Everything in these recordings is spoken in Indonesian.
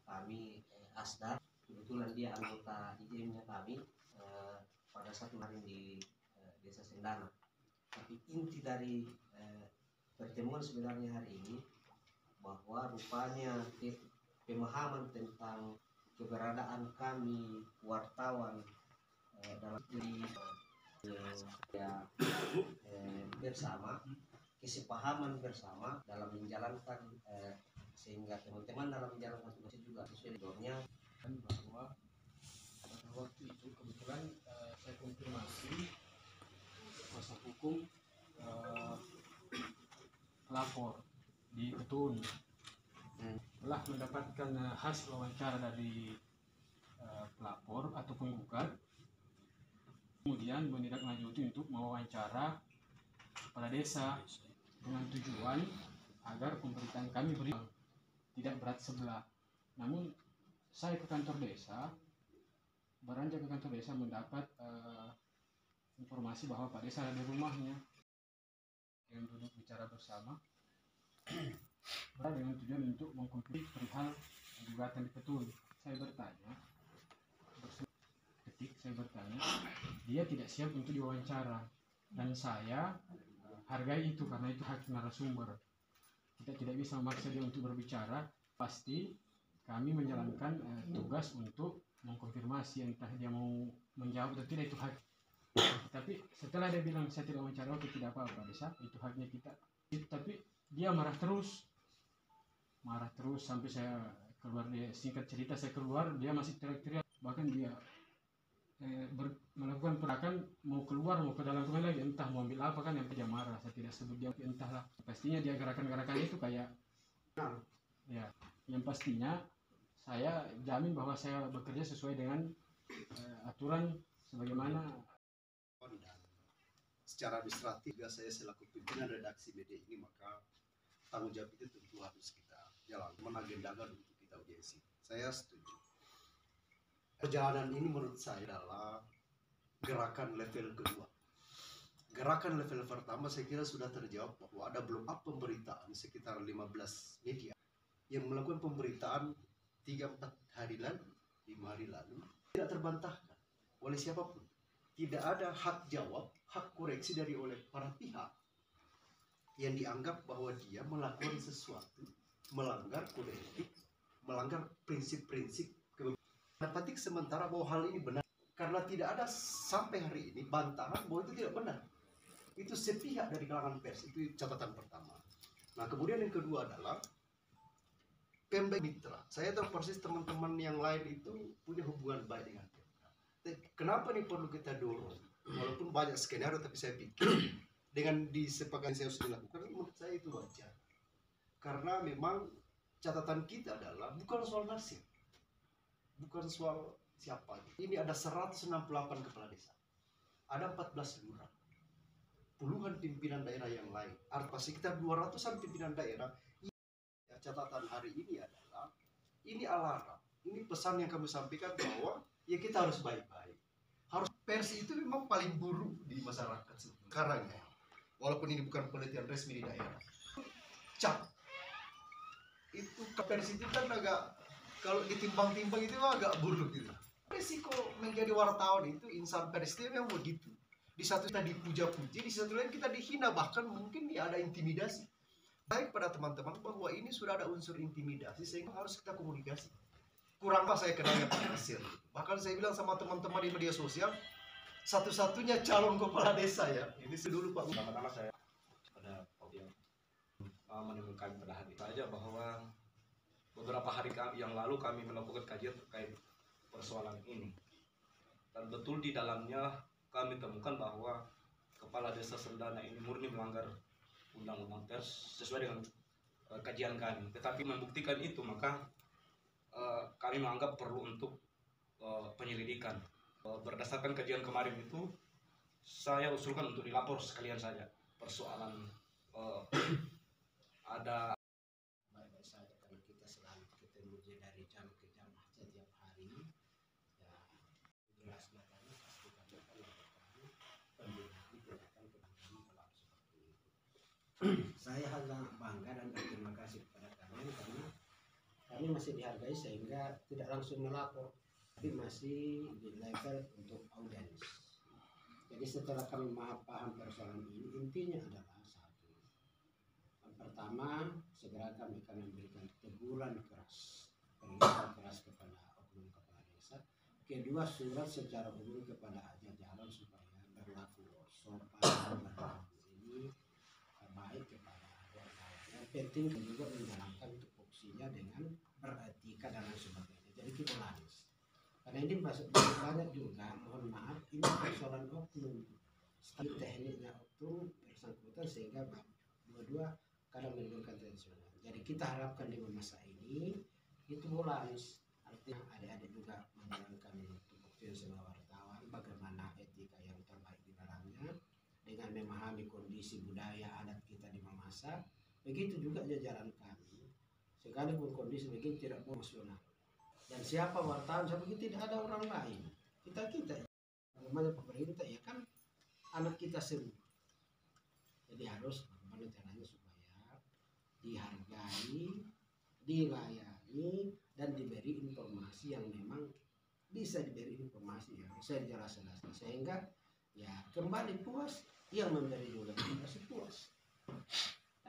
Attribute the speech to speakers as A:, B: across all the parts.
A: kami Asdar, kebetulan dia anggota IJM-nya kami pada satu hari di Desa Sendana. Tapi inti dari pertemuan sebenarnya hari ini bahwa rupanya pemahaman tentang keberadaan kami wartawan dalam studi bersama, kesepahaman bersama dalam menjalankan sehingga teman-teman dalam menjalankan tugasnya juga sesuai dengannya.
B: Dan bahwa pada waktu itu kebetulan saya konfirmasi kuasa hukum pelapor di Ketun telah mendapatkan hasil wawancara dari pelapor atau penggugat, kemudian menindaklanjuti untuk mewawancara kepala desa dengan tujuan agar pemberitaan kami tidak berat sebelah. Namun saya ke kantor desa, beranjak ke kantor desa mendapat informasi bahwa Pak Desa ada di rumahnya yang duduk bicara bersama dengan tujuan untuk mengkonfirmasi perihal gugatan di Ketun. Saya bertanya, dia tidak siap untuk diwawancara dan saya hargai itu karena itu hak narasumber. Kita tidak bisa memaksa dia untuk berbicara. Pasti kami menjalankan tugas untuk mengkonfirmasi, entah dia mau menjawab atau tidak, itu hak. Tapi setelah dia bilang saya tidak wawancara, oke, tidak apa-apa Desa, itu haknya kita. Tapi dia marah terus sampai saya keluar. Dia singkat cerita, saya keluar, dia masih teriak-teriak, bahkan dia melakukan perakan mau keluar, mau ke dalam rumah lagi, entah mau ambil apa kan, yang dia marah. Saya tidak sebut dia, entahlah, pastinya dia gerakan-gerakan itu kayak ya, yang pastinya saya jamin bahwa saya bekerja sesuai dengan aturan sebagaimana.
C: Dan secara administratif juga saya selaku pimpinan redaksi media ini, maka tanggung jawab itu tentu harus kita jalan, menagendakan untuk kita audiensi. Saya setuju. Perjalanan ini menurut saya adalah gerakan level kedua. Gerakan level pertama saya kira sudah terjawab bahwa ada blow up pemberitaan sekitar 15 media yang melakukan pemberitaan 3-4 hari lalu, 5 hari lalu, tidak terbantahkan oleh siapapun. Tidak ada hak jawab, hak koreksi dari oleh para pihak yang dianggap bahwa dia melakukan sesuatu, melanggar kode etik, melanggar prinsip-prinsip kebebasan. Petik sementara bahwa hal ini benar, karena tidak ada sampai hari ini bantahan bahwa itu tidak benar. Itu sepihak dari kalangan pers, itu catatan pertama. Nah, kemudian yang kedua adalah Pemda Mitra. Saya tahu persis teman-teman yang lain itu punya hubungan baik dengan Pemda. Kenapa nih perlu kita dorong? Walaupun banyak skenario, tapi saya pikir dengan disepakati saya harus dilakukan, menurut saya itu wajar. Karena memang catatan kita adalah bukan soal nasib, bukan soal siapa. Ini ada 168 kepala desa, ada 14 lurah, puluhan pimpinan daerah yang lain, artinya sekitar 200-an pimpinan daerah. Catatan hari ini adalah, ini alarm, ini pesan yang kami sampaikan bahwa ya kita harus baik-baik. Harus pers itu memang paling buruk di masyarakat sekarang ya. Walaupun ini bukan penelitian resmi di daerah. Cap itu ke pers itu kan agak, kalau ditimbang-timbang itu agak buruk gitu. Resiko menjadi wartawan itu, insan pers itu memang begitu. Di satu kita dipuja-puji, di satu lain kita dihina, bahkan mungkin ya ada intimidasi. Baik pada teman-teman bahwa ini sudah ada unsur intimidasi, sehingga harus kita komunikasi. Kurang apa saya kenalnya Pak Nasir. Bahkan saya bilang sama teman-teman di media sosial, satu-satunya calon kepala desa ya. Ini dulu Pak.
D: Pertama-tama saya pada podium menemukan pada hari saja bahwa beberapa hari yang lalu kami melakukan kajian terkait persoalan ini. Dan betul di dalamnya kami temukan bahwa kepala desa Sendana ini murni melanggar undang-undang pers sesuai dengan kajian kami. Tetapi membuktikan itu, maka kami menganggap perlu untuk penyelidikan. Berdasarkan kajian kemarin itu, saya usulkan untuk dilapor sekalian saja persoalan ada
A: baik-baik saja, karena kita selalu ketemu dari jam ke jam setiap hari ya. Jelas makanya pasti kami akan lakukan pembinaan tindakan kebijakan kalau seperti itu. Saya hanya bangga dan berterima kasih kepada kalian karena kami masih dihargai sehingga tidak langsung melapor, tapi masih di level untuk audiens. Jadi setelah kami paham persoalan ini, intinya adalah satu. Yang pertama, segera kami akan memberikan teguran keras, peringatan keras kepada oknum kepala desa. Kedua, surat secara umum kepada jajaran supaya berlaku sopan, berlaku ini baik kepada wartawan. Yang penting juga menjalankan tupoksinya dengan beretika dan lain sebagainya. Jadi kita laris. Karena ini banyak juga, mohon maaf, ini persoalan oknum, tekniknya oknum bersangkutan sehingga dua-dua kadang menimbulkan tensional. Jadi kita harapkan di masa ini itu laris, artinya adik-adik juga menjalankan tupoksi sama wartawan, bagaimana etika yang terbaik di dalamnya, dengan memahami kondisi budaya adat kita di Mamasa. Begitu juga jajaran kami, sekalipun kondisi begini tidak emosional. Dan siapa wartawan, siapa kita, tidak ada orang lain. Kita namanya pemerintah ya kan anak kita sendiri. Jadi harus bagaimana caranya supaya dihargai, dilayani, dan diberi informasi yang memang bisa diberi informasi yang bisa jelas-jelas, sehingga ya kembali puas, yang memberi juga informasi puas.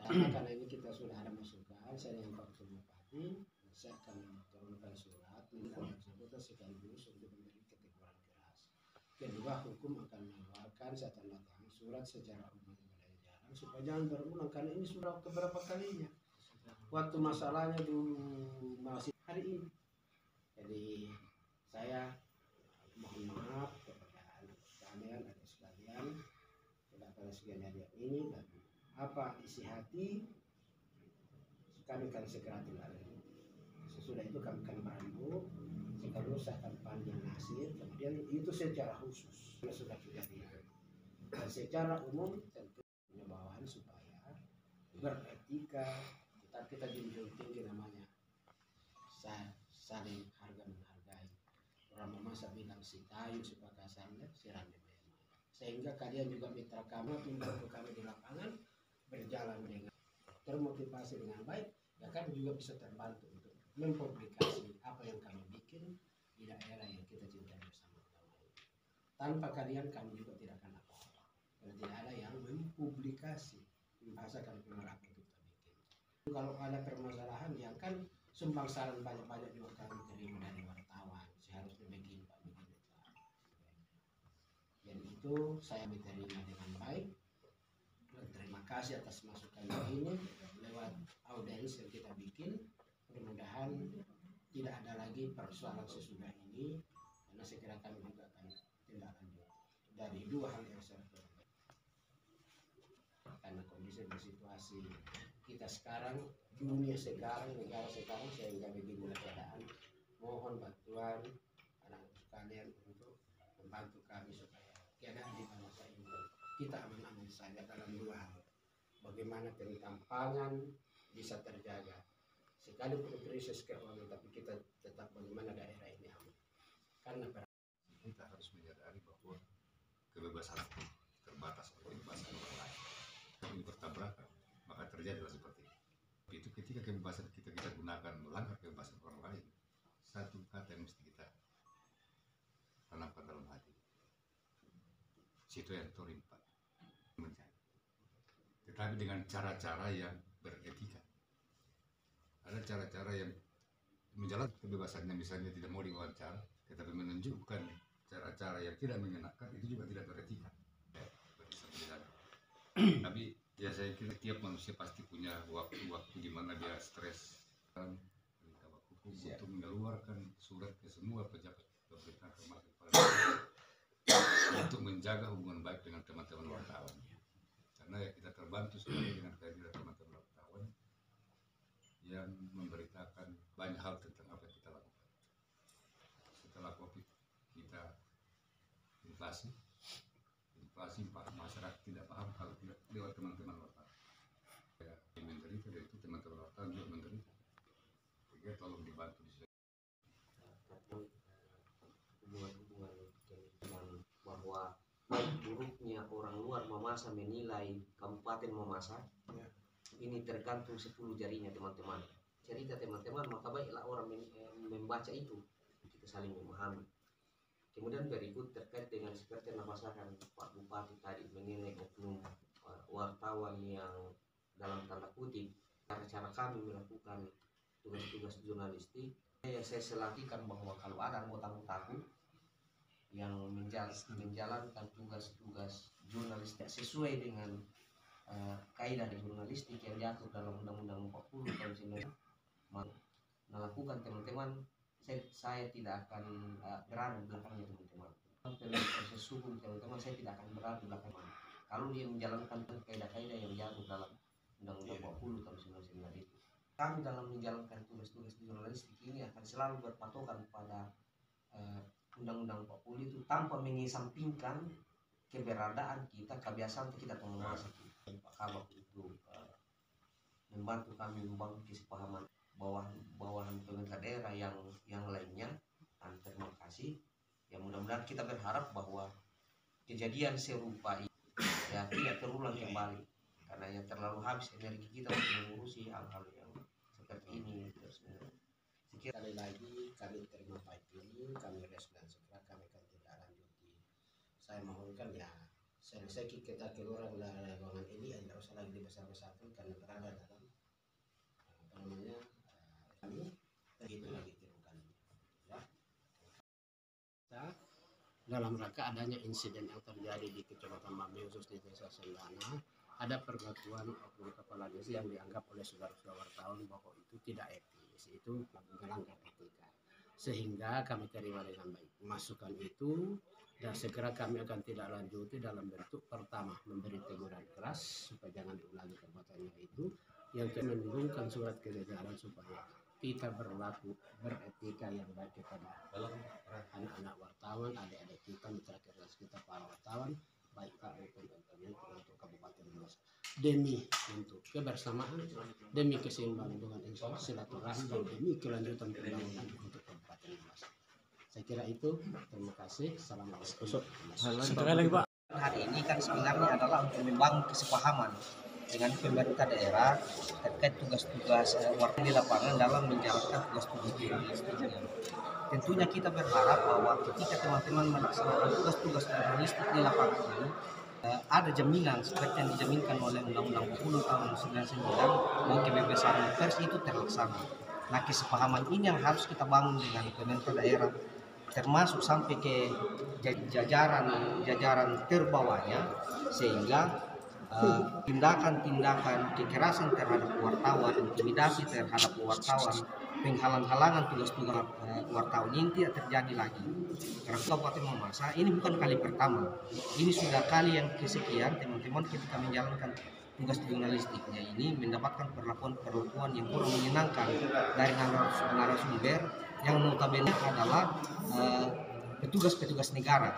A: Karena ini kita sudah ada masukan, saya yang Pak Bupati, saya akan turunkan surat mengenai tersebut sekaligus untuk memberi keteguran keras. Kedua, hukum akan mengeluarkan saya tanda tangan surat secara umum kepada jajaran supaya jangan berulang, karena ini sudah keberapa kalinya. Waktu masalahnya dulu masih hari ini. Jadi saya mohon maaf kepada anak sekalian, adik sekalian, kepada sekian hadiah ini, dan apa isi hati kami akan segera tindak. Sesudah itu kami akan bantu, sekaligus akan panggil nasir, kemudian itu secara khusus sudah terjadi. Dan secara umum tentu punya bawahan supaya beretika, kita junjung tinggi namanya saling harga menghargai. Orang Mamasa bilang si tayu supaya kasarnya sirami bayar. Sehingga kalian juga mitra kami, membantu kami di lapangan berjalan dengan termotivasi dengan baik, ya kami juga bisa terbantu untuk mempublikasi apa yang kami bikin di daerah yang kita cintai bersama-sama. Tanpa kalian kami juga tidak akan apa-apa. Karena tidak ada yang mempublikasi bahasa kami apa yang kita bikin. Kalau ada permasalahan yang kan sumbang saran banyak-banyak juga kami terima dari wartawan, seharusnya begini Pak, begini Pak. Dan itu saya diterima dengan baik. Dan terima kasih atas masukan ini lewat audiens yang kita bikin. Mudah-mudahan tidak ada lagi persoalan sesudah ini, karena segera kami juga akan tindak lanjut dari dua hal yang saya berbeda. Karena kondisi dan situasi kita sekarang, dunia sekarang, negara sekarang, sehingga beginilah keadaan. Mohon bantuan anak sekalian untuk membantu kami supaya keadaan di bangsa ini kita aman-aman saja dalam dua hal. Bagaimana tentang pangan bisa terjaga, sekalipun krisis keuangan, tapi kita tetap bagaimana daerah ini aman. Karena
E: kita harus menyadari bahwa kebebasan terbatas oleh kebebasan orang lain. Kalau ini bertabrakan, maka terjadilah seperti ini. Itu ketika kebebasan kita gunakan melanggar kebebasan orang lain, satu kata yang mesti kita tanamkan dalam hati. Situ yang torimpat menjaga. Tetapi dengan cara-cara yang beretika. Ada cara-cara yang menjalankan kebebasannya, misalnya tidak mau diwawancara, tetapi menunjukkan cara-cara yang tidak mengenakan, itu juga tidak beretika. Tapi ya saya kira tiap manusia pasti punya waktu-waktu di mana dia stres kan, hukum untuk mengeluarkan surat ke semua pejabat pemerintah termasuk untuk menjaga hubungan baik dengan teman-teman wartawan. Karena ya kita terbantu sekali dengan kehadiran teman-teman wartawan yang memberitakan banyak hal tentang apa yang kita lakukan. Setelah COVID kita inflasi masyarakat tidak paham kalau tidak lewat teman-teman wartawan. Ya, menderita dan itu teman-teman wartawan juga menderita. Jadi tolong dibantu di sini.
F: Hubungan bahwa baik buruknya orang luar Mamasa menilai Kabupaten Mamasa ini tergantung 10 jarinya teman-teman. cerita teman-teman, maka baiklah orang membaca itu, kita saling memahami. Kemudian berikut terkait dengan seperti yang dibahasakan Pak Bupati tadi mengenai oknum wartawan yang dalam tanda kutip cara kami melakukan tugas-tugas jurnalistik. Yang saya selakikan bahwa kalau ada anggota-anggotaku yang menjalankan tugas-tugas jurnalistik sesuai dengan kaidah jurnalistik yang diatur dalam Undang-Undang 40 tahun 1995, melakukan teman-teman, saya tidak akan berada di belakangnya teman-teman. Proses hukum teman-teman, saya tidak akan berada di belakangnya. Kalau dia menjalankan kaidah-kaidah yang diatur dalam Undang-Undang 40 tahun 1995 itu, kami dalam menjalankan tugas-tugas jurnalistik ini akan selalu berpatokan pada Undang-Undang 40 itu tanpa mengesampingkan keberadaan kita, kebiasaan kita penguasa kita. Pak Kabak itu membantu kami membangun kesepahaman bawahan pemerintah daerah yang lainnya. Terima kasih. Ya mudah-mudahan kita berharap bahwa kejadian serupa ini ya tidak terulang kembali, karena yang terlalu habis energi kita untuk mengurusi hal-hal yang seperti ini.
A: Sekali lagi kami terima baik ini, kami respon segera, kami akan tidak lanjuti. Saya mohonkan ya selesai kita keluar dari ruangan ini, tidak usah lagi dibesar-besarkan karena berada dalam kami begitu lagi tirukan ya. Dalam rangka adanya insiden yang terjadi di Kecamatan Mambi khusus di Desa Sendana, ada perlakuan oknum kepala desa yang dianggap oleh saudara-saudara wartawan bahwa itu tidak etis, itu melanggar etika, sehingga kami terima dengan baik masukan itu dan segera kami akan tidak lanjuti dalam bentuk pertama memberi teguran keras supaya jangan diulangi perbuatannya itu, yang kedua menurunkan surat kejajaran supaya kita berlaku beretika yang baik kepada anak-anak wartawan, adik-adik kita, mitra kerja kita para wartawan, baik Pak maupun untuk Kabupaten Brebes, demi untuk kebersamaan, demi keseimbangan silaturahmi dan demi kelanjutan pembangunan untuk Kabupaten Brebes. Saya kira itu. Terima kasih. Assalamualaikum.
F: Hari ini kan sebenarnya adalah untuk membangun kesepahaman dengan pemerintah daerah terkait tugas-tugas wartawan di lapangan dalam menjalankan tugas-tugas jurnalistiknya. Tentunya kita berharap bahwa ketika teman-teman melaksanakan tugas-tugas jurnalistik di lapangan ini, ada jaminan seperti yang dijaminkan oleh Undang-Undang 40 tahun 1999 bahwa kebebasan pers itu terlaksana. Nah, kesepahaman ini yang harus kita bangun dengan pemerintah daerah, termasuk sampai ke jajaran terbawahnya, sehingga tindakan-tindakan kekerasan terhadap wartawan, intimidasi terhadap wartawan, penghalang-halangan tugas-tugas wartawan ini tidak terjadi lagi. Karena Kabupaten Mamasa ini bukan kali pertama, ini sudah kali yang kesekian teman-teman ketika menjalankan tugas jurnalistiknya ini mendapatkan perlakuan yang kurang menyenangkan dari narasumber yang notabene adalah petugas-petugas negara.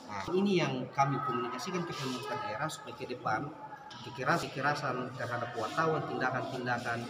F: Nah, ini yang kami komunikasikan ke pemerintah daerah supaya ke depan kekerasan terhadap wartawan, tindakan-tindakan